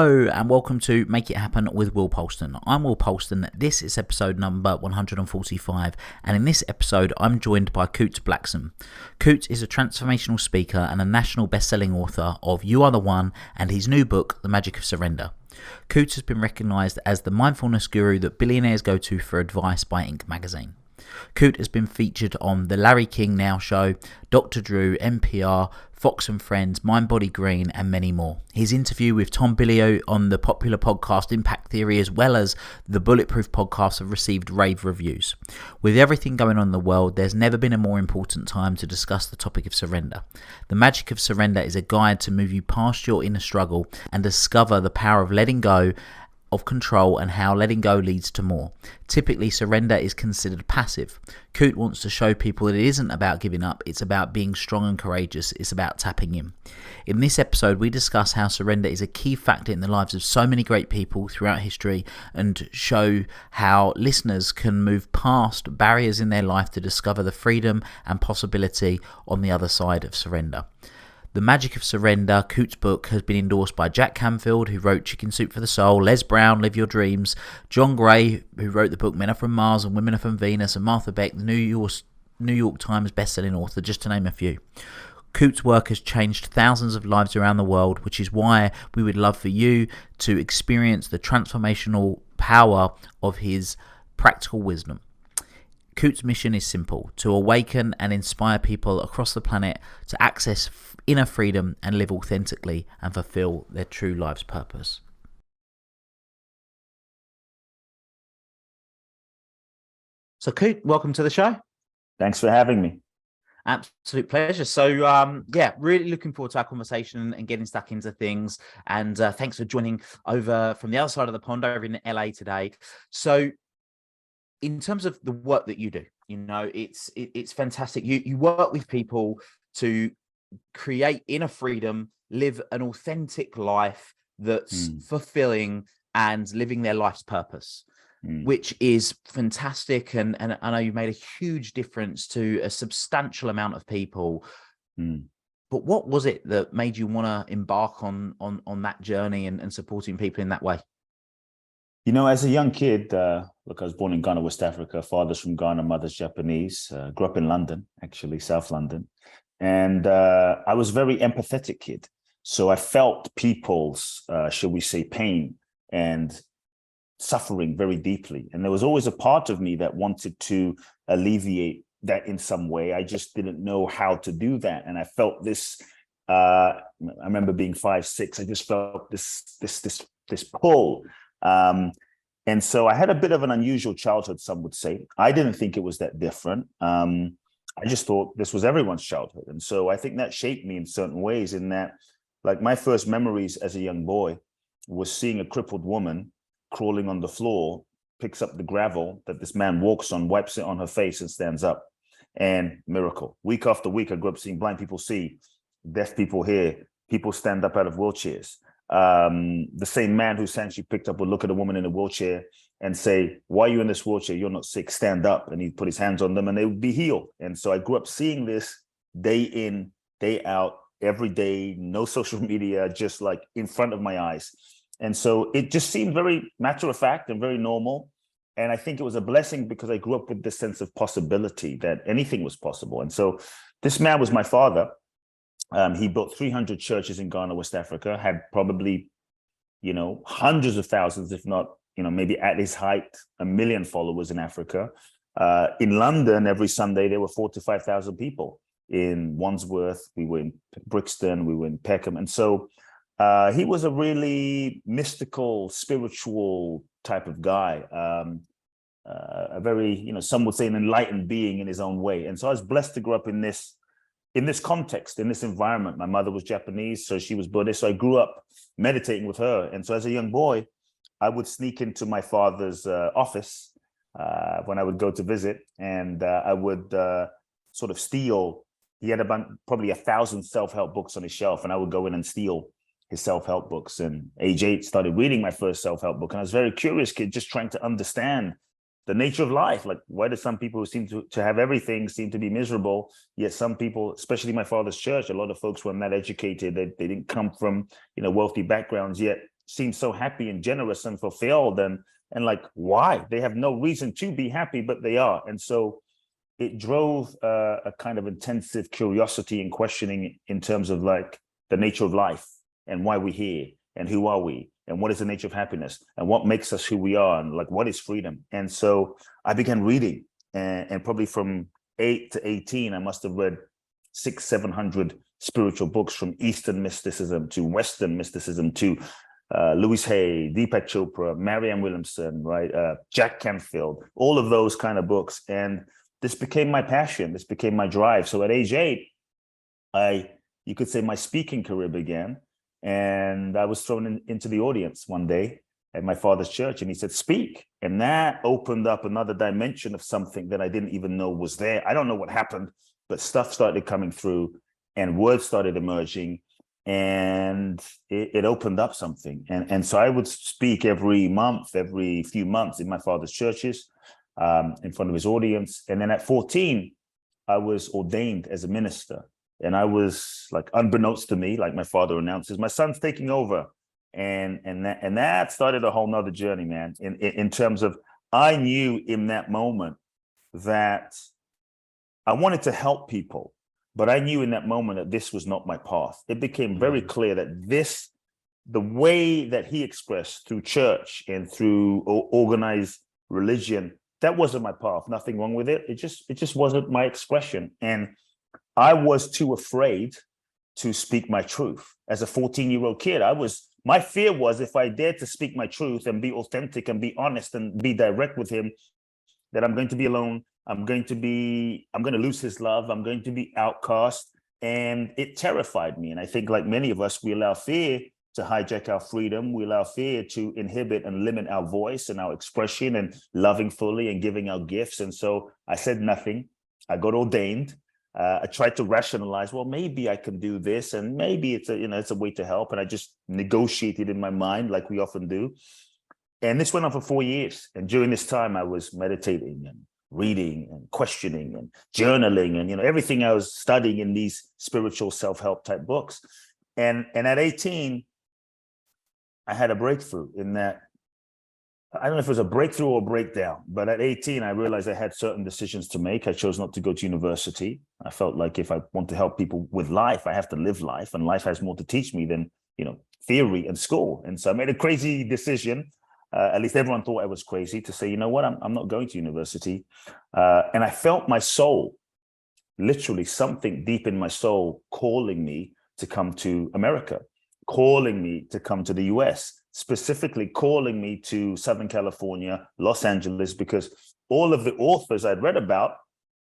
Hello and welcome to Make It Happen with Will Polston. I'm Will Polston. This is episode number 145, and in this episode I'm joined by Kute Blackson. Kute is a transformational speaker and a national best-selling author of You Are the One and his new book, The Magic of Surrender. Kute has been recognised as the mindfulness guru that billionaires go to for advice by Inc. magazine. Kute has been featured on The Larry King Now Show, Dr. Drew, NPR, Fox and Friends, Mind Body Green, and many more. His interview with Tom Bilyeu on the popular podcast Impact Theory, as well as the Bulletproof podcast, have received rave reviews. With everything going on in the world, there's never been a more important time to discuss the topic of surrender. The Magic of Surrender is a guide to move you past your inner struggle and discover the power of letting go of control and how letting go leads to more. Typically, surrender is considered passive. Kute wants to show people that it isn't about giving up, it's about being strong and courageous, it's about tapping in. In this episode, we discuss how surrender is a key factor in the lives of so many great people throughout history and show how listeners can move past barriers in their life to discover the freedom and possibility on the other side of surrender. The Magic of Surrender, Kute's book, has been endorsed by Jack Canfield, who wrote Chicken Soup for the Soul, Les Brown, Live Your Dreams, John Gray, who wrote the book Men Are From Mars and Women Are From Venus, and Martha Beck, the New York Times best-selling author, just to name a few. Kute's work has changed thousands of lives around the world, which is why we would love for you to experience the transformational power of his practical wisdom. Kute's mission is simple: to awaken and inspire people across the planet to access inner freedom and live authentically and fulfill their true life's purpose. So Kute, welcome to the show. Thanks for having me. Absolute pleasure. So really looking forward to our conversation and getting stuck into things. And thanks for joining over from the other side of the pond over in LA today. So in terms of the work that you do, you know, it's fantastic. You work with people to create inner freedom, live an authentic life that's fulfilling and living their life's purpose, which is fantastic. And I know you've made a huge difference to a substantial amount of people. But what was it that made you want to embark on that journey and supporting people in that way? You know, as a young kid, look, I was born in Ghana, West Africa. Father's from Ghana, mother's Japanese. Grew up in London, actually, South London. And I was a very empathetic kid. So I felt people's, shall we say, pain and suffering very deeply. And there was always a part of me that wanted to alleviate that in some way. I just didn't know how to do that. And I felt this, I remember being 5, 6, I just felt this pull. And so I had a bit of an unusual childhood, some would say. I didn't think it was that different. I just thought this was everyone's childhood. And so I think that shaped me in certain ways, in that, like, my first memories as a young boy was seeing a crippled woman crawling on the floor, picks up the gravel that this man walks on, wipes it on her face and stands up. And miracle. Week after week, I grew up seeing blind people see, deaf people hear, people stand up out of wheelchairs. The same man who essentially picked up would look at a woman in a wheelchair and say, why are you in this wheelchair? You're not sick, stand up. And he'd put his hands on them and they would be healed. And so I grew up seeing this day in, day out, every day, no social media, just like in front of my eyes. And so it just seemed very matter of fact and very normal. And I think it was a blessing because I grew up with this sense of possibility, that anything was possible. And so this man was my father. He built 300 churches in Ghana, West Africa, had probably, you know, hundreds of thousands, if not, you know, maybe at his height, 1 million followers in Africa. In London, every Sunday, there were 4,000 to 5,000 people. In Wandsworth, we were in Brixton, we were in Peckham. And so he was a really mystical, spiritual type of guy, a very, you know, some would say an enlightened being in his own way. And so I was blessed to grow up in this context, in this environment. My mother was Japanese, so she was Buddhist. So I grew up meditating with her. And so as a young boy, I would sneak into my father's office when I would go to visit, and I would sort of steal. He had about probably 1,000 self-help books on his shelf, and I would go in and steal his self-help books. And age 8, started reading my first self-help book. And I was a very curious kid, just trying to understand the nature of life. Like, why do some people who seem to have everything seem to be miserable? Yet some people, especially my father's church, a lot of folks were not educated. They didn't come from, you know, wealthy backgrounds, yet seem so happy and generous and fulfilled, and like, why? They have no reason to be happy, but they are. And so it drove a kind of intensive curiosity and questioning in terms of like the nature of life and why we're here and who are we and what is the nature of happiness and what makes us who we are and like what is freedom. And so I began reading, and probably from 8 to 18, I must have read 600-700 spiritual books, from Eastern mysticism to Western mysticism to Louis Hay, Deepak Chopra, Marianne Williamson, right? Jack Canfield, all of those kind of books. And this became my passion. This became my drive. So at age 8, you could say my speaking career began. And I was thrown into the audience one day at my father's church, and he said, speak. And that opened up another dimension of something that I didn't even know was there. I don't know what happened, but stuff started coming through and words started emerging, and it opened up something. And so I would speak every month, every few months in my father's churches, in front of his audience. And then at 14, I was ordained as a minister. And I was like, unbeknownst to me, like my father announces, my son's taking over. And that started a whole nother journey, man, in terms of, I knew in that moment that I wanted to help people, but I knew in that moment that this was not my path. It became very clear that the way that he expressed through church and through organized religion, that wasn't my path. Nothing wrong with it. It just wasn't my expression. And I was too afraid to speak my truth. As a 14-year-old kid, my fear was, if I dared to speak my truth and be authentic and be honest and be direct with him, that I'm going to be alone. I'm going to lose his love. I'm going to be outcast. And it terrified me. And I think, like many of us, we allow fear to hijack our freedom. We allow fear to inhibit and limit our voice and our expression and loving fully and giving our gifts. And so I said nothing. I got ordained. I tried to rationalize, well, maybe I can do this, and maybe it's a way to help. And I just negotiated in my mind, like we often do. And this went on for 4 years. And during this time, I was meditating and reading and questioning and journaling and everything I was studying in these spiritual self-help type books. And at 18, I had a breakthrough in that. I don't know if it was a breakthrough or a breakdown, but at 18, I realized I had certain decisions to make. I chose not to go to university. I felt like if I want to help people with life, I have to live life, and life has more to teach me than, theory and school. And so I made a crazy decision. At least everyone thought I was crazy, to say, you know what, I'm not going to university. And I felt my soul, literally something deep in my soul, calling me to come to America, calling me to come to the US, specifically calling me to Southern California, Los Angeles, because all of the authors I'd read about,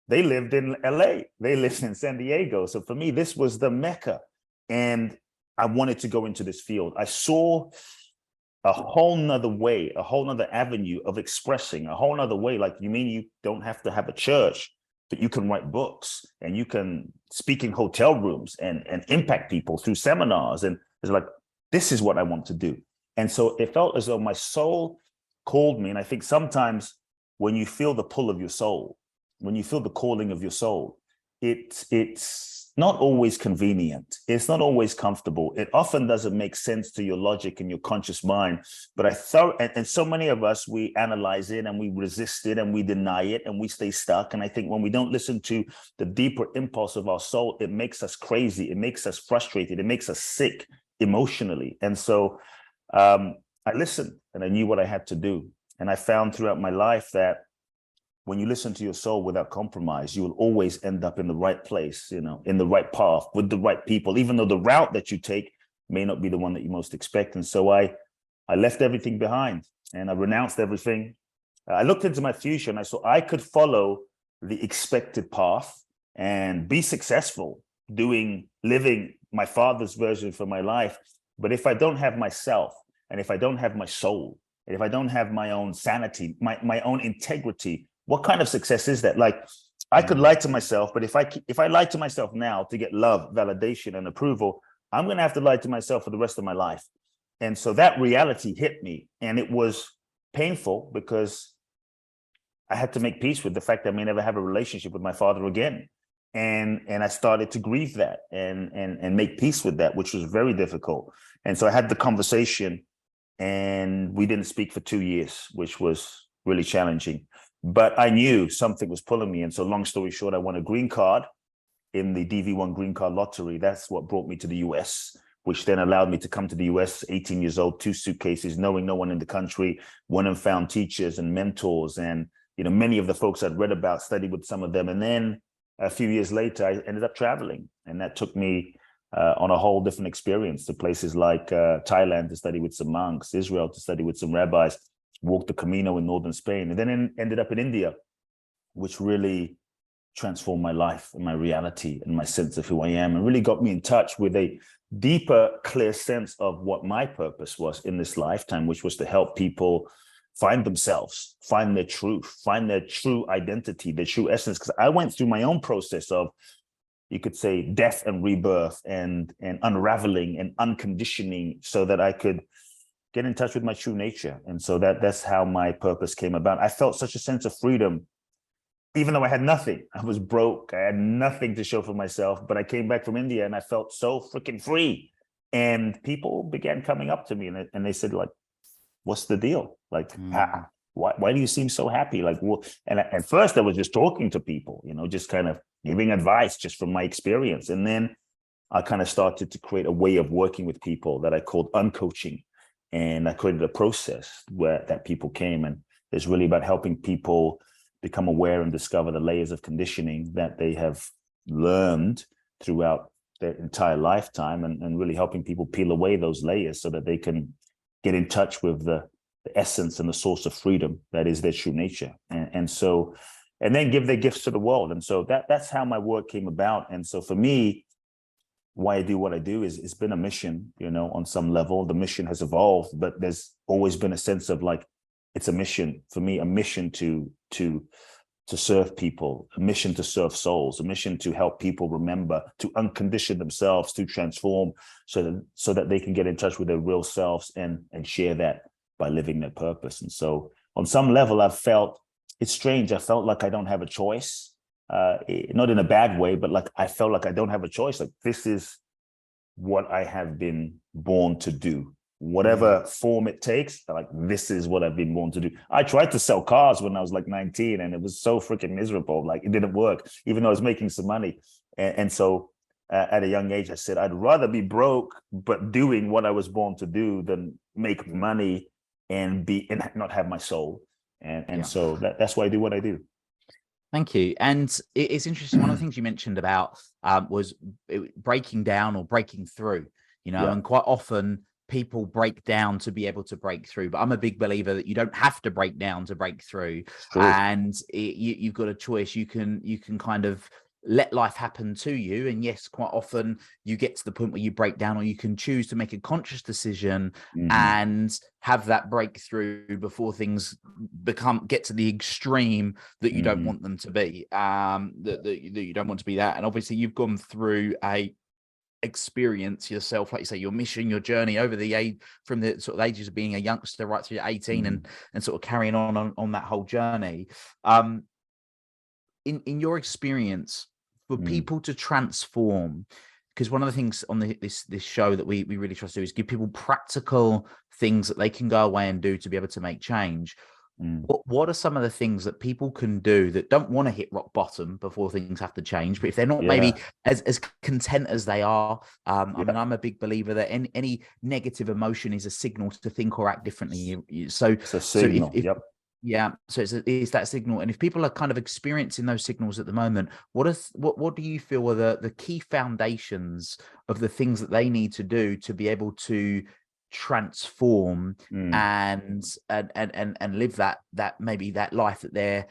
they lived in LA, they lived in San Diego. So for me, this was the Mecca. And I wanted to go into this field. I saw a whole nother way, a whole nother avenue of expressing, a whole nother way. Like, you mean you don't have to have a church, but you can write books and you can speak in hotel rooms and impact people through seminars. And it's like, this is what I want to do. And so it felt as though my soul called me. And I think sometimes when you feel the pull of your soul, when you feel the calling of your soul, it's not always convenient. It's not always comfortable. It often doesn't make sense to your logic and your conscious mind. But I thought, and so many of us, we analyze it and we resist it and we deny it and we stay stuck. And I think when we don't listen to the deeper impulse of our soul, it makes us crazy. It makes us frustrated. It makes us sick emotionally. And so I listened and I knew what I had to do. And I found throughout my life that when you listen to your soul without compromise, you will always end up in the right place, in the right path with the right people, even though the route that you take may not be the one that you most expect. And so I left everything behind and I renounced everything. I looked into my future and I saw I could follow the expected path and be successful living my father's version for my life. But if I don't have myself, and if I don't have my soul, and if I don't have my own sanity, my own integrity, what kind of success is that? Like, I could lie to myself, but if I lie to myself now to get love, validation, and approval, I'm going to have to lie to myself for the rest of my life. And so that reality hit me, and it was painful because I had to make peace with the fact that I may never have a relationship with my father again. And I started to grieve that and make peace with that, which was very difficult. And so I had the conversation and we didn't speak for 2 years, which was really challenging. But I knew something was pulling me. And so long story short, I won a green card in the DV1 green card lottery. That's what brought me to the US, which then allowed me to come to the US, 18 years old, 2 suitcases, knowing no one in the country, went and found teachers and mentors. And, many of the folks I'd read about, studied with some of them. And then a few years later, I ended up traveling. And that took me on a whole different experience to places like Thailand to study with some monks, Israel to study with some rabbis, walked the Camino in northern Spain, and then ended up in India, which really transformed my life and my reality and my sense of who I am, and really got me in touch with a deeper, clear sense of what my purpose was in this lifetime, which was to help people find themselves, find their truth, find their true identity, their true essence. Because I went through my own process of, you could say, death and rebirth and unraveling and unconditioning so that I could get in touch with my true nature. And so that's how my purpose came about. I felt such a sense of freedom, even though I had nothing. I was broke. I had nothing to show for myself, but I came back from India and I felt so freaking free. And people began coming up to me and they said, like, what's the deal? Like, why do you seem so happy? Like, and at first I was just talking to people, just kind of giving advice just from my experience. And then I kind of started to create a way of working with people that I called uncoaching. And I created a process that people came, and it's really about helping people become aware and discover the layers of conditioning that they have learned throughout their entire lifetime, and really helping people peel away those layers so that they can get in touch with the essence and the source of freedom that is their true nature. And then give their gifts to the world. And so that's how my work came about. And so for me, why I do what I do is it's been a mission, on some level. The mission has evolved, but there's always been a sense of like, it's a mission for me, a mission to serve people, a mission to serve souls, a mission to help people remember, to uncondition themselves, to transform so that they can get in touch with their real selves and share that by living their purpose. And so on some level, I've felt, it's strange, I felt like I don't have a choice. Not in a bad way, but like I felt like I don't have a choice. Like, this is what I have been born to do, whatever form it takes. Like, this is what I've been born to do. I tried to sell cars when I was like 19, and it was so freaking miserable. Like, it didn't work, even though I was making some money. And so at a young age, I said, I'd rather be broke, but doing what I was born to do, than make money and not have my soul. So that's why I do what I do. Thank you. And it's interesting. One of the things you mentioned about was breaking down or breaking through, and quite often people break down to be able to break through. But I'm a big believer that you don't have to break down to break through. And you've got a choice. You can kind of let life happen to you. And yes, quite often you get to the point where you break down, or you can choose to make a conscious decision and have that breakthrough before things get to the extreme that you don't want them to be, that you don't want to be that. And obviously you've gone through a experience yourself, like you say, your mission, your journey over the age, from the sort of ages of being a youngster right through 18 and sort of carrying on that whole journey. In your experience, for people to transform, because one of the things on this show that we really try to do is give people practical things that they can go away and do to be able to make change. What are some of the things that people can do that don't want to hit rock bottom before things have to change, but if they're not maybe as content as they are? I mean, I'm a big believer that any negative emotion is a signal to think or act differently. So it's a signal. So it's that signal. And if people are kind of experiencing those signals at the moment, what do you feel are the key foundations of the things that they need to do to be able to transform and live that maybe that life that they're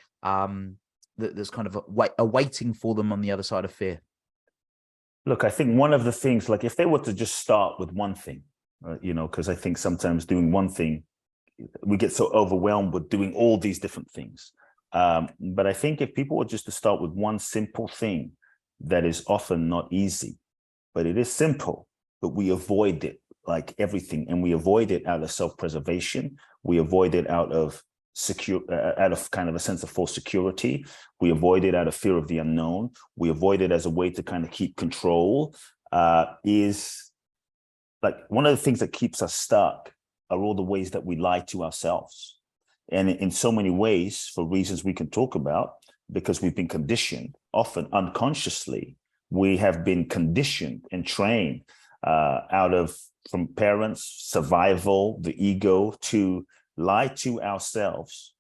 that's kind of awaiting for them on the other side of fear? Look, I think one of the things, like if they were to just start with one thing, because I think sometimes doing one thing, we get so overwhelmed with doing all these different things. But I think if people were just to start with one simple thing that is often not easy, but it is simple, but we avoid it like everything. And we avoid it out of self-preservation. We avoid it out of kind of a sense of false security. We avoid it out of fear of the unknown. We avoid it as a way to kind of keep control. Is like one of the things that keeps us stuck are all the ways that we lie to ourselves. And in so many ways, for reasons we can talk about, because we've been conditioned, often unconsciously, we have been conditioned and trained from parents, survival, the ego, to lie to ourselves,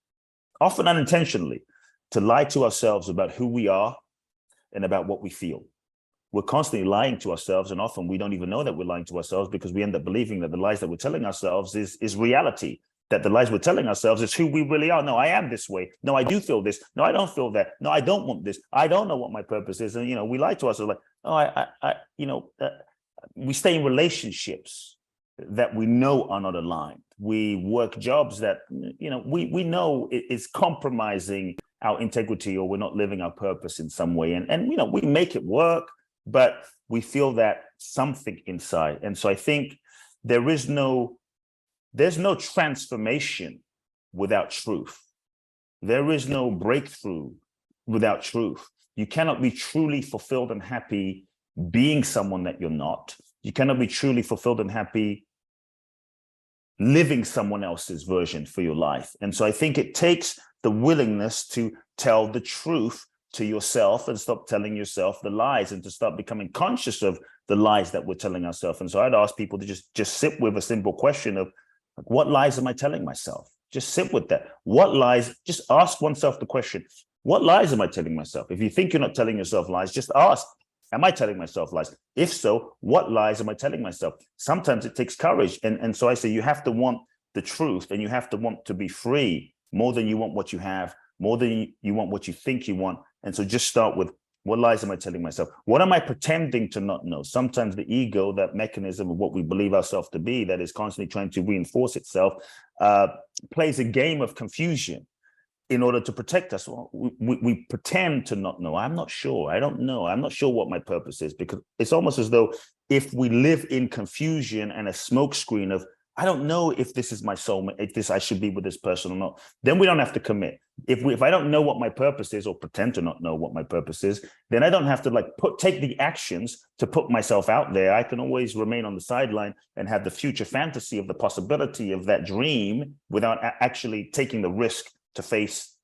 often unintentionally, to lie to ourselves about who we are and about what we feel. We're constantly lying to ourselves, and often we don't even know that we're lying to ourselves because we end up believing that the lies that we're telling ourselves is reality, that the lies we're telling ourselves is who we really are. No, I am this way. No, I do feel this. No, I don't feel that. No, I don't want this. I don't know what my purpose is. And, we lie to ourselves like, we stay in relationships that we know are not aligned. We work jobs that, we know is compromising our integrity, or we're not living our purpose in some way. And we make it work, but we feel that something inside. And so I think there's no transformation without truth. There is no breakthrough without truth. You cannot be truly fulfilled and happy being someone that you're not. You cannot be truly fulfilled and happy living someone else's version for your life. And so I think it takes the willingness to tell the truth to yourself and stop telling yourself the lies, and to start becoming conscious of the lies that we're telling ourselves. And so I'd ask people to just sit with a simple question of, what lies am I telling myself? Just sit with that. What lies? Just ask oneself the question, what lies am I telling myself? If you think you're not telling yourself lies, just ask, am I telling myself lies? If so, what lies am I telling myself? Sometimes it takes courage. And so I say you have to want the truth, and you have to want to be free more than you want what you have, more than you want what you think you want. And so just start with, what lies am I telling myself? What am I pretending to not know? Sometimes the ego, that mechanism of what we believe ourselves to be, that is constantly trying to reinforce itself, plays a game of confusion in order to protect us. Well, we pretend to not know. I'm not sure. I don't know. I'm not sure what my purpose is, because it's almost as though if we live in confusion and a smokescreen of, I don't know if this is my soulmate, if I should be with this person or not, then we don't have to commit. If I don't know what my purpose is, or pretend to not know what my purpose is, then I don't have to take the actions to put myself out there. I can always remain on the sideline and have the future fantasy of the possibility of that dream without actually taking the risk to face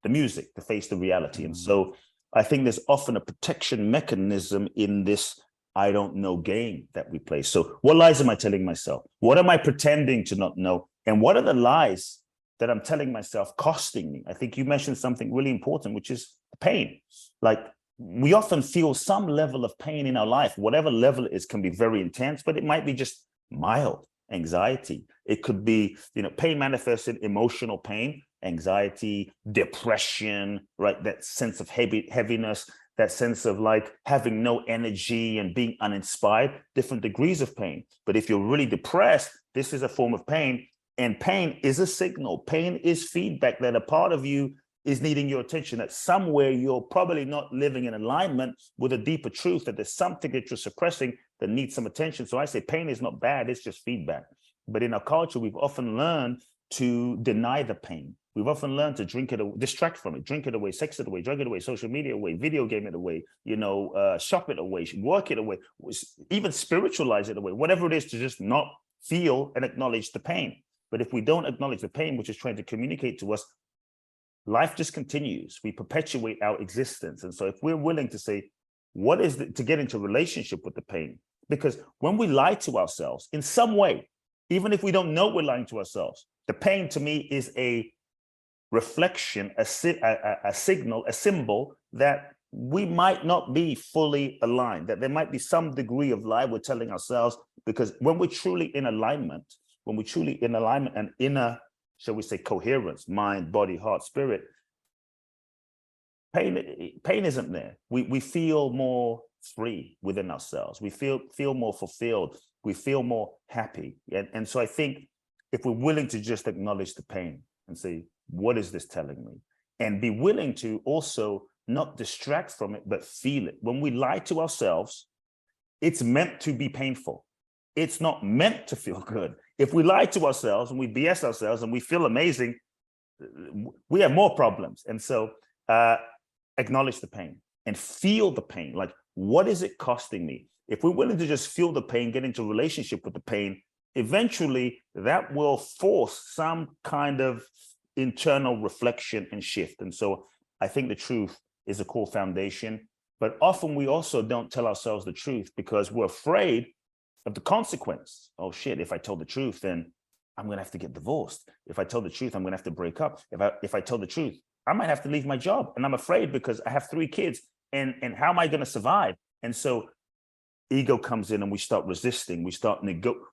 the music, to face the reality. And so I think there's often a protection mechanism in this I don't know game that we play. So what lies am I telling myself? What am I pretending to not know? And what are the lies that I'm telling myself costing me? I think you mentioned something really important, which is pain. Like, we often feel some level of pain in our life. Whatever level it is can be very intense, but it might be just mild anxiety. It could be, pain manifests in emotional pain, anxiety, depression, right? That sense of heaviness, that sense of having no energy and being uninspired, different degrees of pain. But if you're really depressed, this is a form of pain, and pain is a signal. Pain is feedback that a part of you is needing your attention, that somewhere you're probably not living in alignment with a deeper truth, that there's something that you're suppressing that needs some attention. So I say pain is not bad, it's just feedback. But in our culture, we've often learned to deny the pain. We've often learned to drink it, distract from it, drink it away, sex it away, drug it away, social media away, video game it away, shop it away, work it away, even spiritualize it away, whatever it is, to just not feel and acknowledge the pain. But if we don't acknowledge the pain, which is trying to communicate to us, life just continues. We perpetuate our existence. And so if we're willing to say, what is to get into relationship with the pain? Because when we lie to ourselves in some way, even if we don't know we're lying to ourselves, the pain to me is a reflection, a signal, a symbol that we might not be fully aligned, that there might be some degree of lie we're telling ourselves. Because when we're truly in alignment, and inner, shall we say, coherence, mind, body, heart, spirit, pain isn't there. We feel more free within ourselves. We feel more fulfilled. We feel more happy. And so I think if we're willing to just acknowledge the pain and say, what is this telling me? And be willing to also not distract from it, but feel it. When we lie to ourselves, it's meant to be painful. It's not meant to feel good. If we lie to ourselves and we BS ourselves and we feel amazing, we have more problems. And so acknowledge the pain and feel the pain. Like, what is it costing me? If we're willing to just feel the pain, get into a relationship with the pain, eventually that will force some kind of internal reflection and shift. And so I think the truth is a core foundation, but often we also don't tell ourselves the truth because we're afraid of the consequence. Oh shit, if I told the truth, then I'm gonna have to get divorced. If I tell the truth, I'm gonna have to break up. If I tell the truth, I might have to leave my job. And I'm afraid because I have 3 kids and how am I gonna survive? And so ego comes in and we start resisting.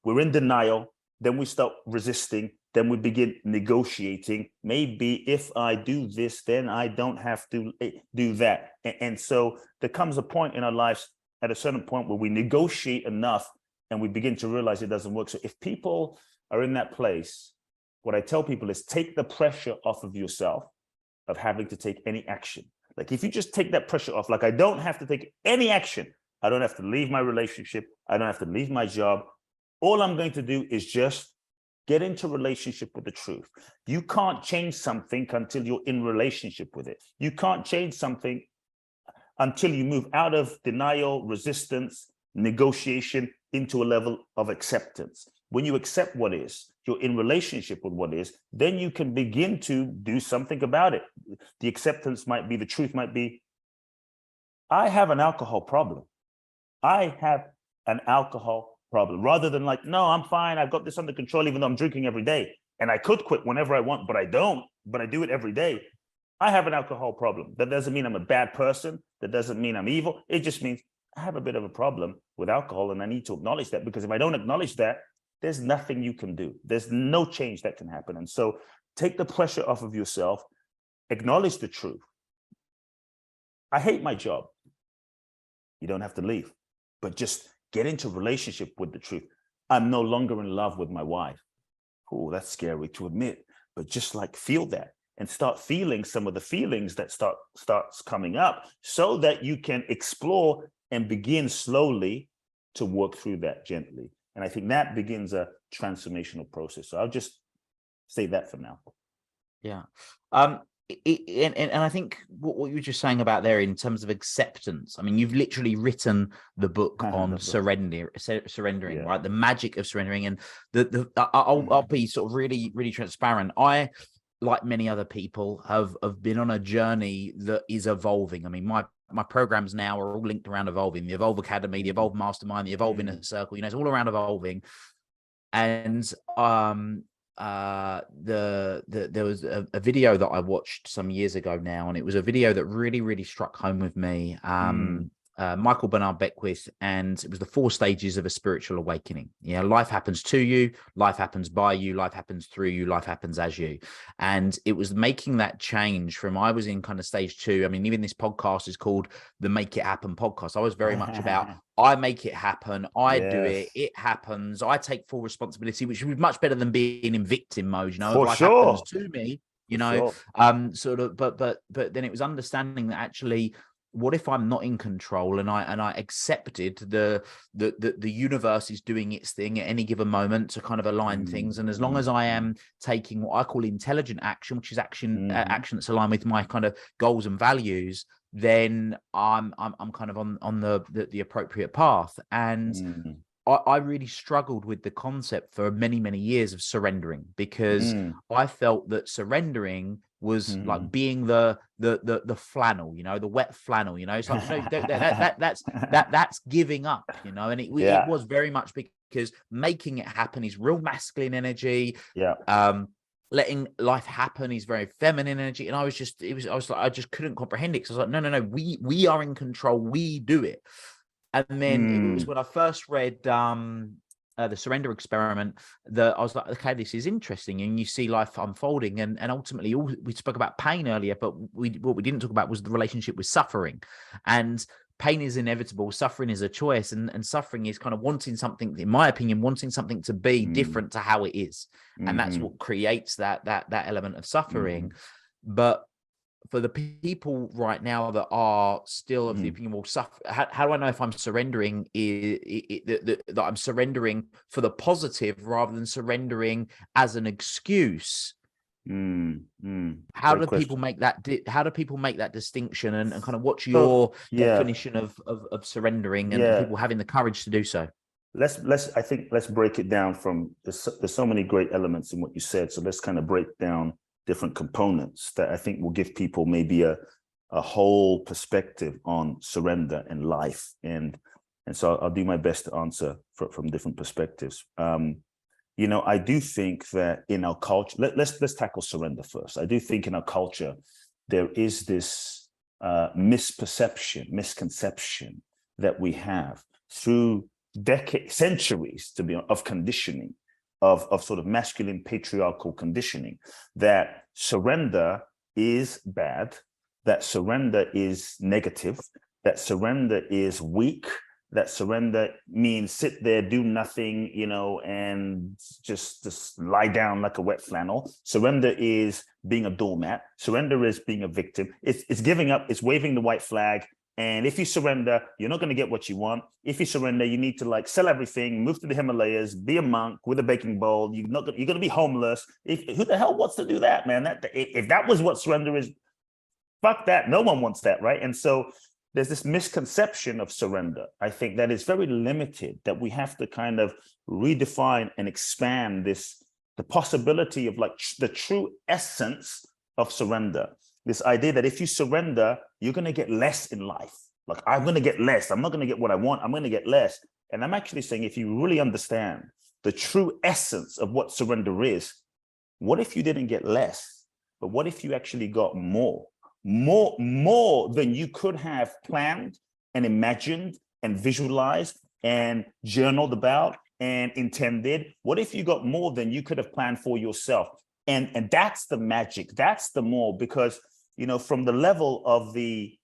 We're in denial, then we start resisting, then we begin negotiating. Maybe if I do this, then I don't have to do that. And so there comes a point in our lives at a certain point where we negotiate enough and we begin to realize it doesn't work. So if people are in that place, what I tell people is take the pressure off of yourself of having to take any action. Like if you just take that pressure off, like I don't have to take any action. I don't have to leave my relationship. I don't have to leave my job. All I'm going to do is just get into relationship with the truth. You can't change something until you're in relationship with it. You can't change something until you move out of denial, resistance, negotiation into a level of acceptance. When you accept what is, you're in relationship with what is, then you can begin to do something about it. The acceptance might be, the truth might be, I have an alcohol problem. I have an alcohol problem. Rather than like, no, I'm fine. I've got this under control, even though I'm drinking every day. And I could quit whenever I want, but I don't. But I do it every day. I have an alcohol problem. That doesn't mean I'm a bad person. That doesn't mean I'm evil. It just means I have a bit of a problem with alcohol and I need to acknowledge that, because if I don't acknowledge that, there's nothing you can do. There's no change that can happen. And so take the pressure off of yourself, acknowledge the truth. I hate my job. You don't have to leave, but just get into relationship with the truth. I'm no longer in love with my wife. Oh, that's scary to admit, but just like feel that and start feeling some of the feelings that starts coming up so that you can explore and begin slowly to work through that gently. And I think that begins a transformational process. So I'll just say that for now. Yeah. And I think what you were just saying about there in terms of acceptance, I mean, you've literally written the book on surrendering, yeah. Right? The magic of surrendering. And I'll be sort of really, really transparent. I, like many other people, have been on a journey that is evolving. I mean, my programs now are all linked around evolving. The Evolve Academy, the Evolve Mastermind, the Evolve Inner Circle, it's all around evolving. And there was a video that I watched some years ago now, and it was a video that really, really struck home with me. Michael Bernard Beckwith, and it was the 4 stages of a spiritual awakening. Yeah, life happens to you, life happens by you, life happens through you, life happens as you. And it was making that change from, I was in kind of stage 2. I mean, even this podcast is called the Make It Happen podcast. I was very much about, I make it happen, I do it, it happens, I take full responsibility, which is much better than being in victim mode, For life sure. happens to me, sort of, but then it was understanding that actually, what if I'm not in control and I accepted the universe is doing its thing at any given moment to kind of align things, and as long as I am taking what I call intelligent action, which is action that's aligned with my kind of goals and values, then I'm kind of on the appropriate path. And I really struggled with the concept for many, many years of surrendering, because I felt that surrendering was like being the flannel, the wet flannel, it's like, no, that's giving up, and it was very much because making it happen is real masculine energy. Letting life happen is very feminine energy. And I was like, I just couldn't comprehend it, because I was like, no, we are in control, we do it. And then it was when I first read the Surrender Experiment that I was like, okay, this is interesting. And you see life unfolding. And ultimately, we spoke about pain earlier, but what we didn't talk about was the relationship with suffering. And pain is inevitable. Suffering is a choice. And suffering is kind of wanting something, in my opinion, wanting something to be different to how it is. And that's what creates that element of suffering. But for the people right now that are still of the opinion, well, how do I know if I'm surrendering that I'm surrendering for the positive rather than surrendering as an excuse? How do people make that distinction, and kind of what's your definition of surrendering and people having the courage to do so? let's break it down from there's so many great elements in what you said. So let's kind of break down different components that I think will give people maybe a whole perspective on surrender and life. And so I'll do my best to answer from different perspectives. I do think that in our culture, let's tackle surrender first. I do think in our culture, there is this misconception that we have through centuries of conditioning, of sort of masculine patriarchal conditioning, that surrender is bad, that surrender is negative, that surrender is weak, that surrender means sit there, do nothing, and just lie down like a wet flannel. Surrender is being a doormat. Surrender is being a victim. It's giving up. It's waving the white flag. And if you surrender, you're not going to get what you want. If you surrender, you need to sell everything, move to the Himalayas, be a monk with a baking bowl. You're going to be homeless. Who the hell wants to do that, man? If that was what surrender is, fuck that. No one wants that, right? And so there's this misconception of surrender, I think, that is very limited, that we have to kind of redefine and expand the possibility of the true essence of surrender. This idea that if you surrender, you're going to get less in life. I'm going to get less. I'm not going to get what I want. I'm going to get less. And I'm actually saying, if you really understand the true essence of what surrender is, what if you didn't get less? But what if you actually got more than you could have planned and imagined and visualized and journaled about and intended? What if you got more than you could have planned for yourself? And that's the magic. That's the more, because from the level of the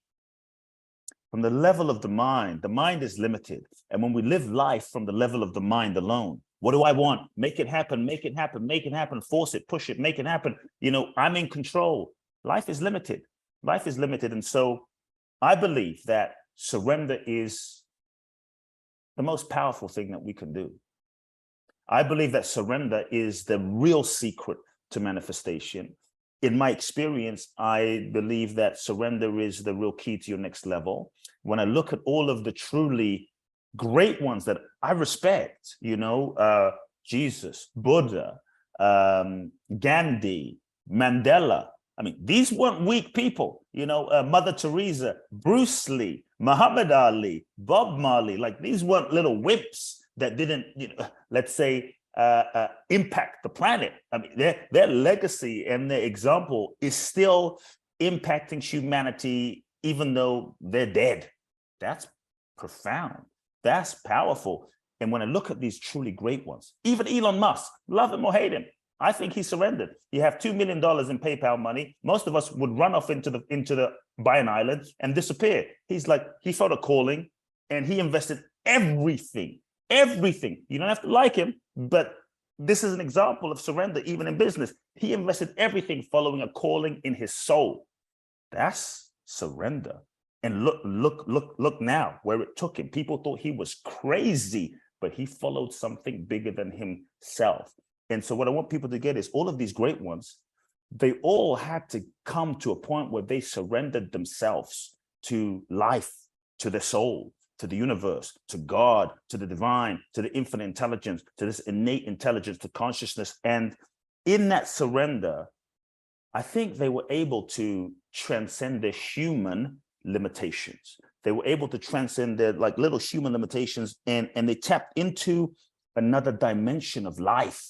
mind, the mind is limited. And when we live life from the level of the mind alone, what do I want? Make it happen, make it happen, make it happen, force it, push it, make it happen. I'm in control. Life is limited. Life is limited. And so I believe that surrender is the most powerful thing that we can do. I believe that surrender is the real secret to manifestation. In my experience, I believe that surrender is the real key to your next level. When I look at all of the truly great ones that I respect, Jesus, Buddha, Gandhi, Mandela. I mean, these weren't weak people, Mother Teresa, Bruce Lee, Muhammad Ali, Bob Marley. These weren't little wimps that didn't, let's say, impact the planet. I mean, their legacy and their example is still impacting humanity, even though they're dead. That's profound. That's powerful. And when I look at these truly great ones, even Elon Musk, love him or hate him, I think he surrendered. You have $2 million in PayPal money. Most of us would run off into the buy an island and disappear. He felt a calling and he invested everything. You don't have to like him, but this is an example of surrender, even in business. He invested everything following a calling in his soul. That's surrender. And look now where it took him. People thought he was crazy, but he followed something bigger than himself. And so what I want people to get is all of these great ones, they all had to come to a point where they surrendered themselves to life, to their soul, to the universe, to God, to the divine, to the infinite intelligence, to this innate intelligence, to consciousness. And in that surrender, I think they were able to transcend their human limitations. They were able to transcend their little human limitations, and they tapped into another dimension of life,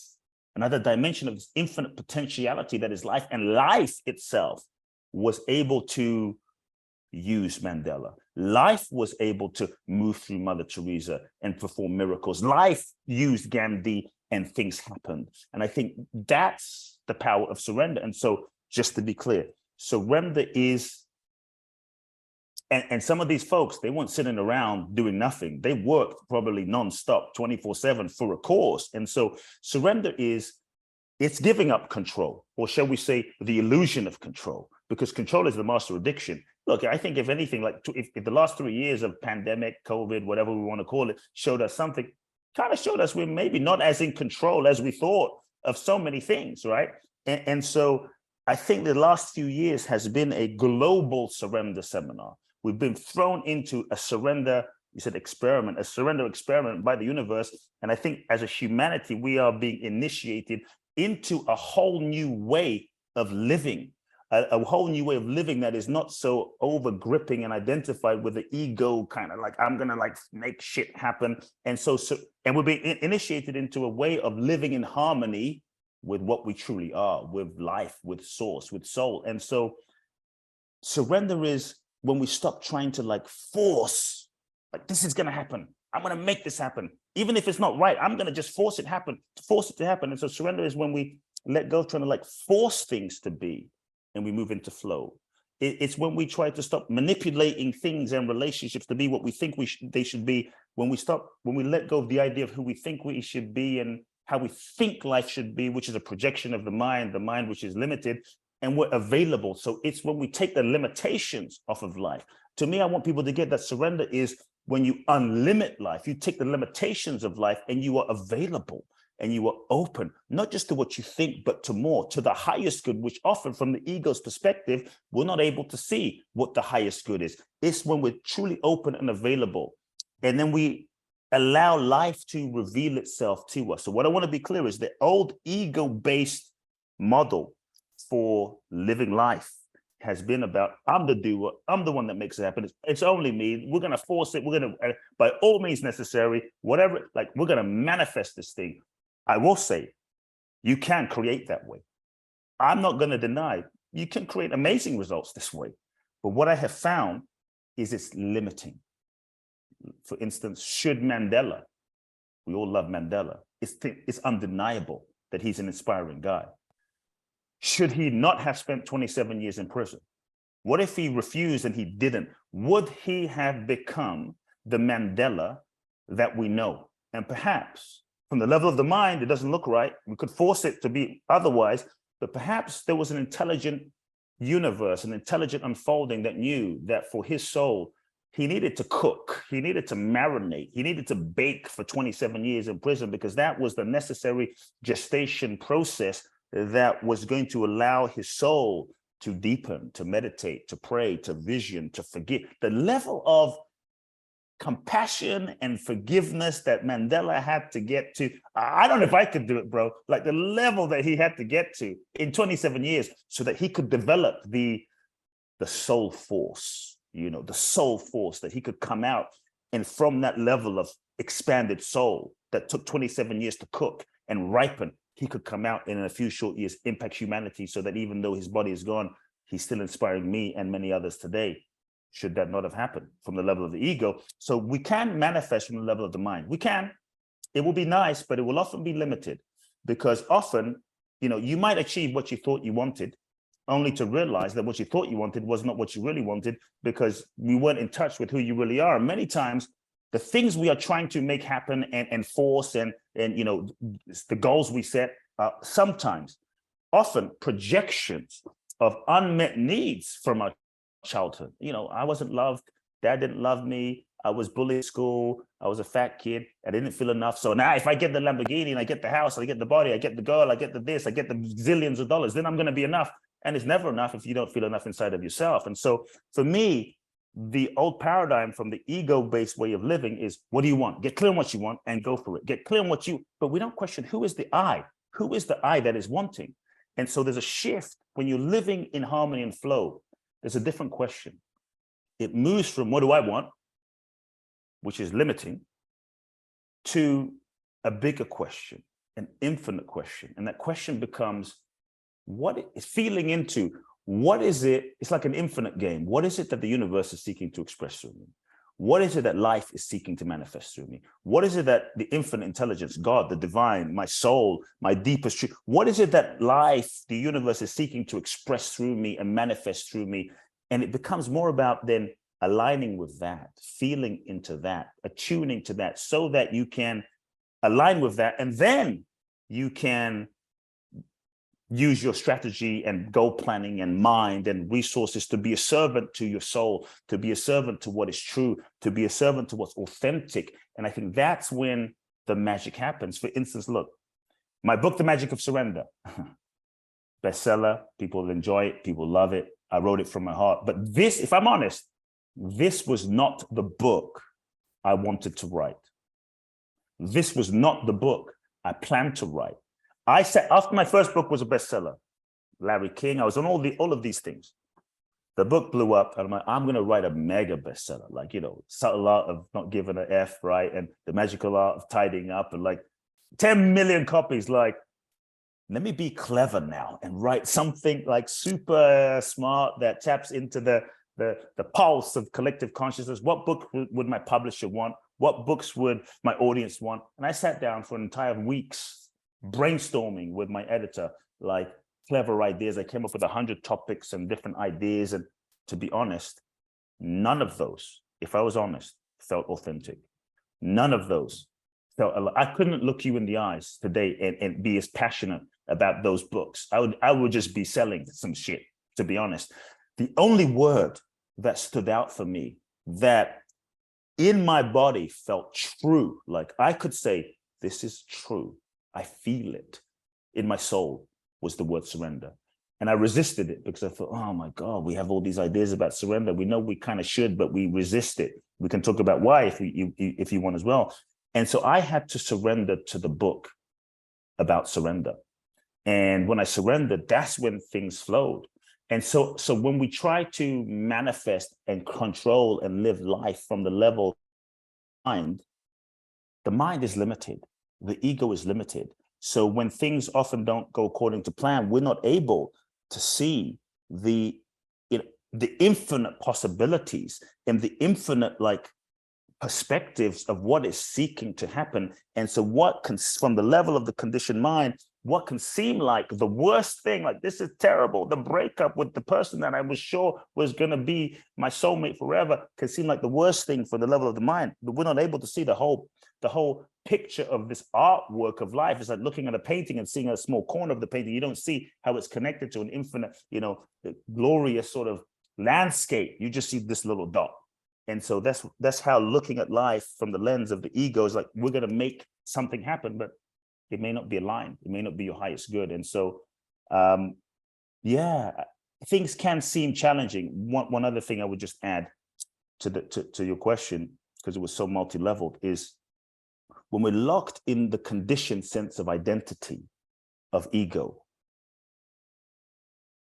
another dimension of this infinite potentiality that is life. And life itself was able to use Mandela. Life was able to move through Mother Teresa and perform miracles. Life used Gandhi and things happened. And I think that's the power of surrender. And so just to be clear, surrender is, and some of these folks, they weren't sitting around doing nothing. They worked probably nonstop, 24/7 for a cause. And so surrender it's giving up control, or shall we say the illusion of control, because control is the master addiction. Look, I think if anything, if the last 3 years of pandemic, COVID, whatever we want to call it, showed us something, kind of showed us we're maybe not as in control as we thought of so many things, right? And so I think the last few years has been a global surrender seminar. We've been thrown into a surrender you said experiment, a surrender experiment by the universe. And I think as a humanity, we are being initiated into a whole new way of living, a whole new way of living that is not so over gripping and identified with the ego, kind of like, I'm going to like make shit happen. And and we're being initiated into a way of living in harmony with what we truly are, with life, with source, with soul. And so surrender is when we stop trying to like force, like this is going to happen. I'm going to make this happen. Even if it's not right, I'm going to just force it to happen. And so surrender is when we let go, trying to like force things to be, and we move into flow. It's when we try to stop manipulating things and relationships to be what we think they should be. When we let go of the idea of who we think we should be and how we think life should be, which is a projection of the mind which is limited, and we're available. So it's when we take the limitations off of life. To me, I want people to get that surrender is when you unlimit life, you take the limitations of life and you are available and you are open, not just to what you think, but to more, to the highest good, which often from the ego's perspective, we're not able to see what the highest good is. It's when we're truly open and available. And then we allow life to reveal itself to us. So what I want to be clear is the old ego-based model for living life has been about, I'm the doer, I'm the one that makes it happen. It's only me. We're going to force it. We're going to, by all means necessary, whatever, like we're going to manifest this thing. I will say, you can create that way. I'm not going to deny you can create amazing results this way. But what I have found is it's limiting. For instance, should Mandela, we all love Mandela, it's undeniable that he's an inspiring guy. Should he not have spent 27 years in prison? What if he refused and he didn't? Would he have become the Mandela that we know? And perhaps from the level of the mind, it doesn't look right. We could force it to be otherwise, but perhaps there was an intelligent universe, an intelligent unfolding that knew that for his soul, he needed to cook, he needed to marinate, he needed to bake for 27 years in prison, because that was the necessary gestation process that was going to allow his soul to deepen, to meditate, to pray, to vision, to forgive. The level of compassion and forgiveness that Mandela had to get to, I don't know if I could do it, bro. Like the level that he had to get to in 27 years so that he could develop the soul force, you know, the soul force that he could come out. And from that level of expanded soul that took 27 years to cook and ripen, he could come out and in a few short years impact humanity, so that even though his body is gone, he's still inspiring me and many others today. Should that not have happened from the level of the ego? So we can manifest from the level of the mind. We can. It will be nice, but it will often be limited, because often, you know, you might achieve what you thought you wanted, only to realize that what you thought you wanted was not what you really wanted, because we weren't in touch with who you really are. And many times, the things we are trying to make happen and force and you know, the goals we set are sometimes, often projections of unmet needs from our childhood. You know, I wasn't loved, dad didn't love me, I was bullied at school, I was a fat kid, I didn't feel enough. So now if I get the Lamborghini and I get the house, I get the body, I get the girl, I get the this, I get the zillions of dollars, then I'm going to be enough. And it's never enough if you don't feel enough inside of yourself. And so for me, the old paradigm from the ego-based way of living is, what do you want? Get clear on what you want and go for it. Get clear on what you, but we don't question who is the I? Who is the I that is wanting? And so there's a shift when you're living in harmony and flow. There's a different question. It moves from what do I want, which is limiting, to a bigger question, an infinite question. And that question becomes, what is feeling into, what is it? It's like an infinite game. What is it that the universe is seeking to express through me? What is it that life is seeking to manifest through me? What is it that the infinite intelligence, God, the divine, my soul, my deepest truth, what is it that life, the universe is seeking to express through me and manifest through me? And it becomes more about then aligning with that, feeling into that, attuning to that, so that you can align with that. And then you can use your strategy and goal planning and mind and resources to be a servant to your soul, to be a servant to what is true, to be a servant to what's authentic. And I think that's when the magic happens. For instance, look, my book, The Magic of Surrender, bestseller, people enjoy it, people love it. I wrote it from my heart. But this, if I'm honest, this was not the book I wanted to write. This was not the book I planned to write. I said, after my first book was a bestseller, Larry King, I was on all of these things. The book blew up, and I'm like, I'm going to write a mega bestseller, like, you know, Subtle Art of Not Giving an F, right? And The Magical Art of Tidying Up, and like 10 million copies. Like, let me be clever now and write something like super smart that taps into the pulse of collective consciousness. What book would my publisher want? What books would my audience want? And I sat down for an entire weeks brainstorming with my editor, like clever ideas. I came up with 100 topics and different ideas. And to be honest, none of those, if I was honest, felt authentic. None of those felt, I couldn't look you in the eyes today and be as passionate about those books. I would just be selling some shit, to be honest. The only word that stood out for me, that in my body felt true, like I could say, this is true, I feel it in my soul, was the word surrender. And I resisted it because I thought, oh my God, we have all these ideas about surrender. We know we kind of should, but we resist it. We can talk about why if you want as well. And so I had to surrender to the book about surrender. And when I surrendered, that's when things flowed. And so when we try to manifest and control and live life from the level of the mind is limited. The ego is limited. So when things often don't go according to plan, we're not able to see the infinite possibilities and the infinite perspectives of what is seeking to happen. And so what can, from the level of the conditioned mind, what can seem like the worst thing, like this is terrible, the breakup with the person that I was sure was going to be my soulmate forever, can seem like the worst thing for the level of the mind. But we're not able to see the whole picture of this artwork of life. It's like looking at a painting and seeing a small corner of the painting. You don't see how it's connected to an infinite, glorious sort of landscape. You just see this little dot. And so that's how looking at life from the lens of the ego is like, we're going to make something happen, but it may not be aligned. It may not be your highest good. And so, yeah, things can seem challenging. One other thing I would just add to your question, because it was so multi-leveled, is when we're locked in the conditioned sense of identity of ego,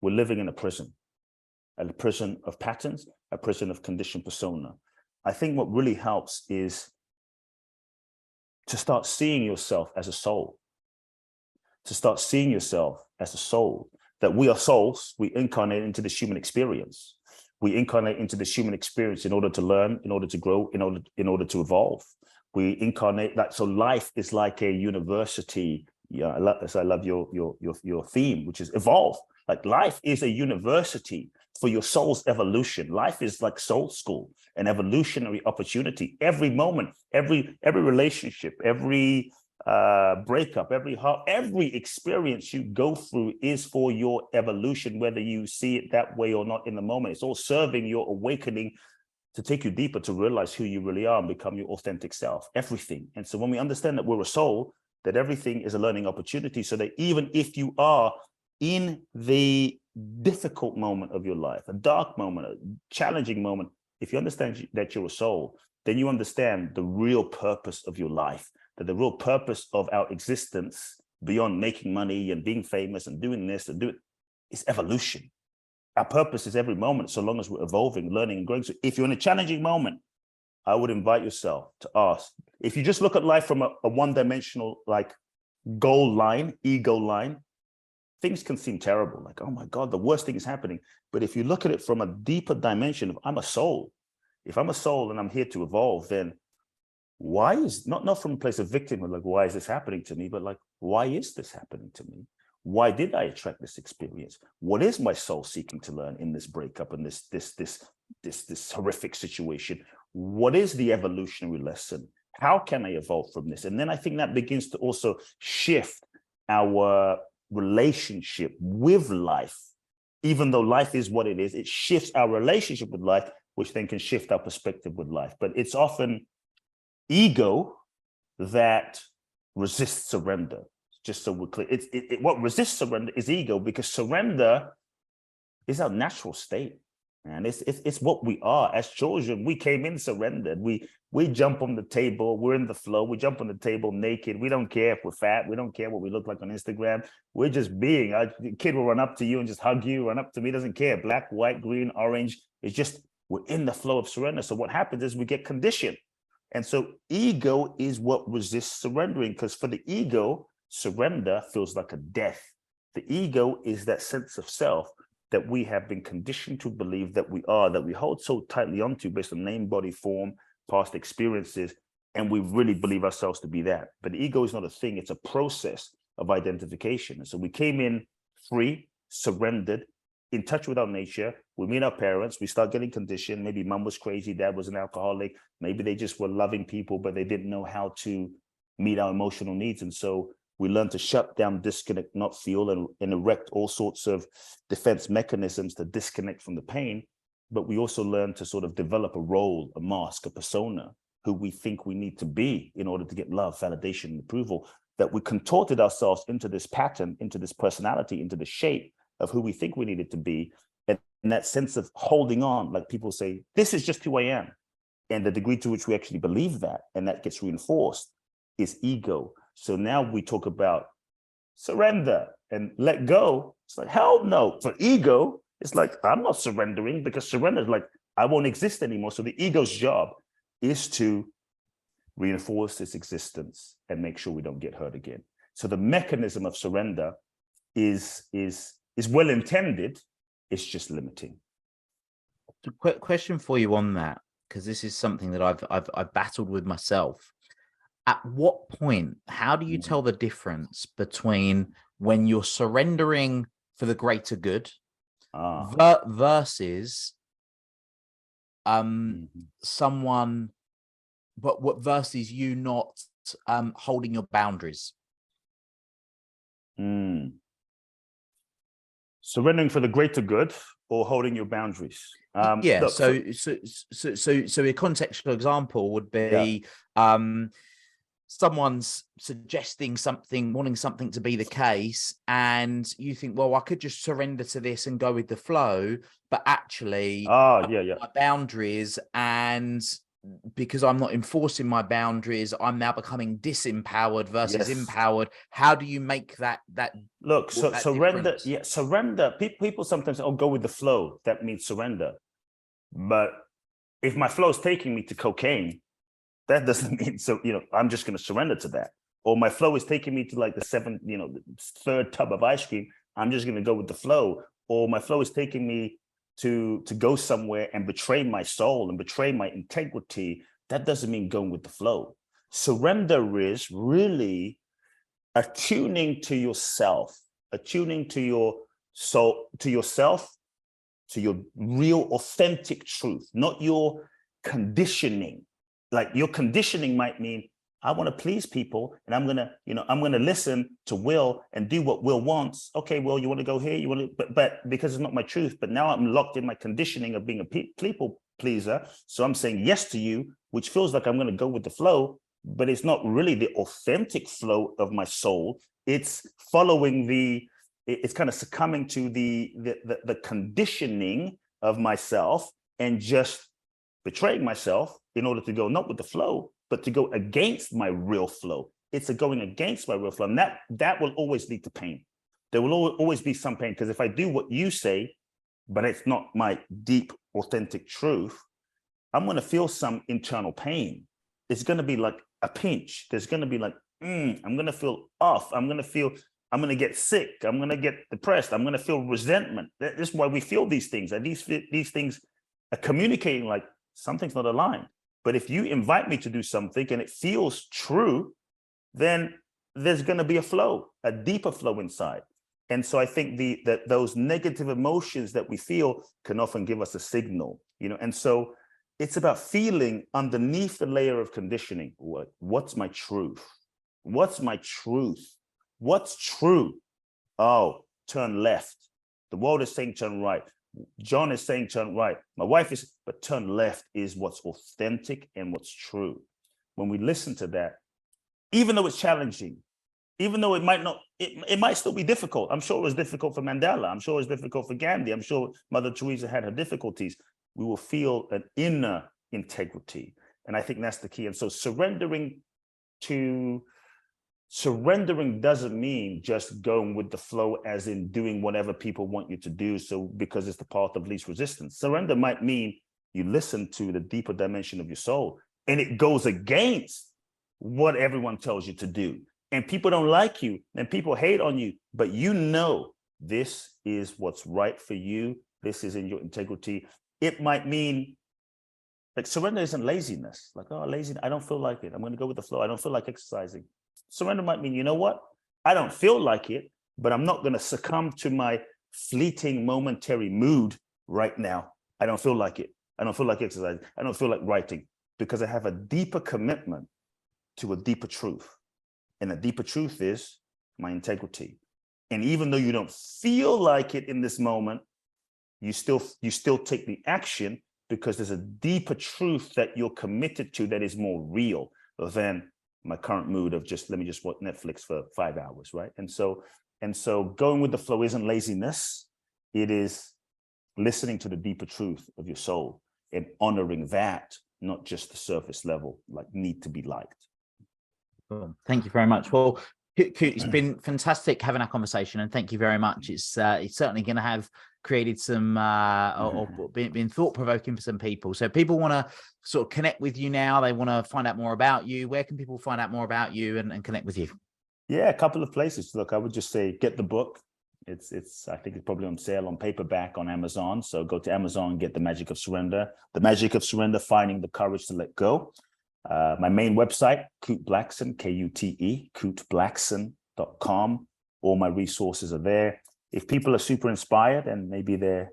we're living in a prison of patterns, a prison of conditioned persona. I think what really helps is to start seeing yourself as a soul, that we are souls. We incarnate into this human experience. We incarnate into this human experience in order to learn, in order to grow, in order to evolve. We incarnate that. So life is like a university. Yeah, I love your theme, which is evolve. Like life is a university for your soul's evolution. Life is like soul school, an evolutionary opportunity. Every moment, every relationship, every breakup, every experience you go through is for your evolution, whether you see it that way or not in the moment. It's all serving your awakening to take you deeper, to realize who you really are and become your authentic self, everything. And so when we understand that we're a soul, that everything is a learning opportunity, so that even if you are in the difficult moment of your life, a dark moment, a challenging moment, if you understand that you're a soul, then you understand the real purpose of your life, that the real purpose of our existence, beyond making money and being famous and doing this and doing, is evolution. Our purpose is every moment, so long as we're evolving, learning, and growing. So if you're in a challenging moment, I would invite yourself to ask, if you just look at life from a one-dimensional, goal line, ego line, things can seem terrible. Like, oh my God, the worst thing is happening. But if you look at it from a deeper dimension of, I'm a soul. If I'm a soul and I'm here to evolve, then why is, not from a place of victimhood, like, why is this happening to me? But like, why is this happening to me? Why did I attract this experience? What is my soul seeking to learn in this breakup and this horrific situation? What is the evolutionary lesson? How can I evolve from this? And then I think that begins to also shift our relationship with life. Even though life is what it is, it shifts our relationship with life, which then can shift our perspective with life. But it's often ego that resists surrender. Just so we're clear, what resists surrender is ego, because surrender is our natural state, and it's what we are. As children, we came in surrendered. We We jump on the table. We're in the flow. We jump on the table naked. We don't care if we're fat. We don't care what we look like on Instagram. We're just being. A kid will run up to you and just hug you, run up to me, doesn't care. Black, white, green, orange. It's just, we're in the flow of surrender. So what happens is we get conditioned. And so ego is what resists surrendering, because for the ego, surrender feels like a death. The ego is that sense of self that we have been conditioned to believe that we are, that we hold so tightly onto based on name, body, form, past experiences, and we really believe ourselves to be that. But the ego is not a thing, it's a process of identification. And so we came in free, surrendered, in touch with our nature. We meet our parents, we start getting conditioned. Maybe mom was crazy, dad was an alcoholic, maybe they just were loving people, but they didn't know how to meet our emotional needs. And so we learn to shut down, disconnect, not feel, and erect all sorts of defense mechanisms to disconnect from the pain. But we also learn to sort of develop a role, a mask, a persona, who we think we need to be in order to get love, validation, and approval, that we contorted ourselves into this pattern, into this personality, into the shape of who we think we needed to be. And that sense of holding on, like people say, this is just who I am. And the degree to which we actually believe that, and that gets reinforced, is ego. So now we talk about surrender and let go. It's like, hell no. For ego, it's like, I'm not surrendering, because surrender is like, I won't exist anymore. So the ego's job is to reinforce its existence and make sure we don't get hurt again. So the mechanism of surrender is well intended. It's just limiting. Quick question for you on that, because this is something that I've battled with myself. At what point, how do you tell the difference between when you're surrendering for the greater good versus someone, but what versus you not holding your boundaries? Surrendering for the greater good or holding your boundaries? Yeah. Look, So a contextual example would be someone's suggesting something, wanting something to be the case, and you think, well, I could just surrender to this and go with the flow, but actually my boundaries, and because I'm not enforcing my boundaries, I'm now becoming disempowered versus empowered. How do you make that look, so that surrender difference? Surrender, people sometimes, oh, go with the flow, that means surrender. But if my flow is taking me to cocaine, that doesn't mean, so, I'm just going to surrender to that. Or my flow is taking me to like the third tub of ice cream, I'm just going to go with the flow. Or my flow is taking me to go somewhere and betray my soul and betray my integrity. That doesn't mean going with the flow. Surrender is really attuning to yourself, attuning to your soul, to yourself, to your real authentic truth, not your conditioning. Like your conditioning might mean, I want to please people, and I'm gonna listen to Will and do what Will wants. Okay, Will, you want to go here? You want to, but because it's not my truth. But now I'm locked in my conditioning of being a people pleaser. So I'm saying yes to you, which feels like I'm going to go with the flow, but it's not really the authentic flow of my soul. It's following it's kind of succumbing to the conditioning of myself and just betraying myself in order to go not with the flow, but to go against my real flow. It's a going against my real flow. And that will always lead to pain. There will always be some pain, because if I do what you say, but it's not my deep, authentic truth, I'm going to feel some internal pain. It's going to be like a pinch. There's going to be like, I'm going to feel off. I'm going to get sick. I'm going to get depressed. I'm going to feel resentment. This is why we feel these things. And these things are communicating like something's not aligned. But if you invite me to do something and it feels true, then there's going to be a flow, a deeper flow inside. And so I think that those negative emotions that we feel can often give us a signal, and so it's about feeling underneath the layer of conditioning. What's my truth? What's my truth? What's true? Oh, turn left. The world is saying turn right. John is saying turn right. My wife is, but turn left is what's authentic and what's true. When we listen to that, even though it's challenging, even though it might still be difficult. I'm sure it was difficult for Mandela. I'm sure it was difficult for Gandhi. I'm sure Mother Teresa had her difficulties. We will feel an inner integrity. And I think that's the key. And so surrendering doesn't mean just going with the flow, as in doing whatever people want you to do. So because it's the path of least resistance. Surrender might mean you listen to the deeper dimension of your soul, and it goes against what everyone tells you to do. And people don't like you, and people hate on you, but you know this is what's right for you. This is in your integrity. It might mean, like, surrender isn't laziness. Like, oh, lazy, I don't feel like it. I'm going to go with the flow. I don't feel like exercising. Surrender might mean, you know what? I don't feel like it, but I'm not going to succumb to my fleeting momentary mood right now. I don't feel like it. I don't feel like exercising. I don't feel like writing, because I have a deeper commitment to a deeper truth. And the deeper truth is my integrity. And even though you don't feel like it in this moment, you still take the action, because there's a deeper truth that you're committed to that is more real than my current mood of let me watch Netflix for 5 hours, right? And so going with the flow isn't laziness. It is listening to the deeper truth of your soul and honoring that, not just the surface level, like need to be liked. Cool. Thank you very much. Well, it's been fantastic having our conversation, and thank you very much. It's certainly going to have created some or been thought-provoking for some people. So people want to sort of connect with you now. They want to find out more about you. Where can people find out more about you and connect with you? Yeah, a couple of places. Look, I would just say get the book. It's I think it's probably on sale on paperback on Amazon. So go to Amazon, get The Magic of Surrender. The Magic of Surrender, Finding the Courage to Let Go. My main website, Kute Blackson, Kute, kuteblackson.com. All my resources are there. If people are super inspired and maybe they're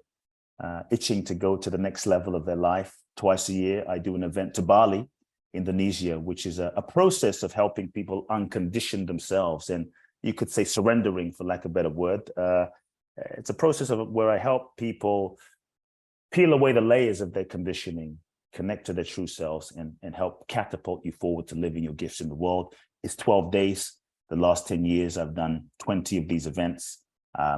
itching to go to the next level of their life, twice a year, I do an event to Bali, Indonesia, which is a process of helping people uncondition themselves. And you could say surrendering, for lack of a better word. It's a process where I help people peel away the layers of their conditioning, connect to their true selves, and help catapult you forward to living your gifts in the world. It's 12 days. The last 10 years, I've done 20 of these events.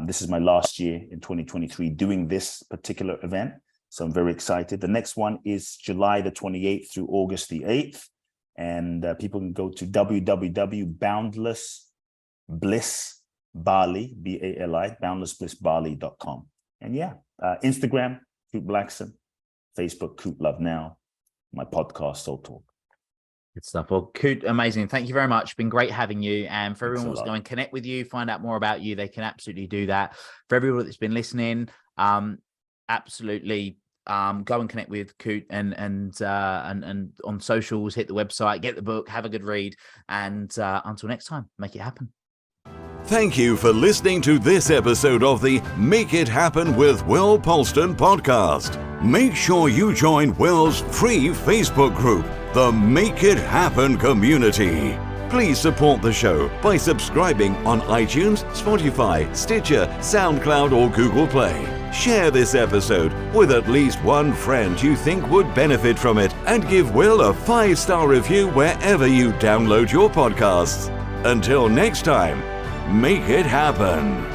This is my last year in 2023 doing this particular event. So I'm very excited. The next one is July the 28th through August the 8th. And people can go to www.boundlessblissbali, B-A-L-I, boundlessblissbali.com. And yeah, Instagram, Kute Blackson, Facebook, Kute Love Now, my podcast, Soul Talk. Good stuff. Well, Kute, amazing. Thank you very much. Been great having you. And for everyone who wants to go and connect with you, find out more about you, they can absolutely do that. For everyone that's been listening, absolutely go and connect with Kute and on socials, hit the website, get the book, have a good read. And until next time, make it happen. Thank you for listening to this episode of the Make It Happen with Will Polston podcast. Make sure you join Will's free Facebook group, the Make It Happen community. Please support the show by subscribing on iTunes, Spotify, Stitcher, SoundCloud, or Google Play. Share this episode with at least one friend you think would benefit from it, and give Will a 5-star review wherever you download your podcasts. Until next time, make it happen.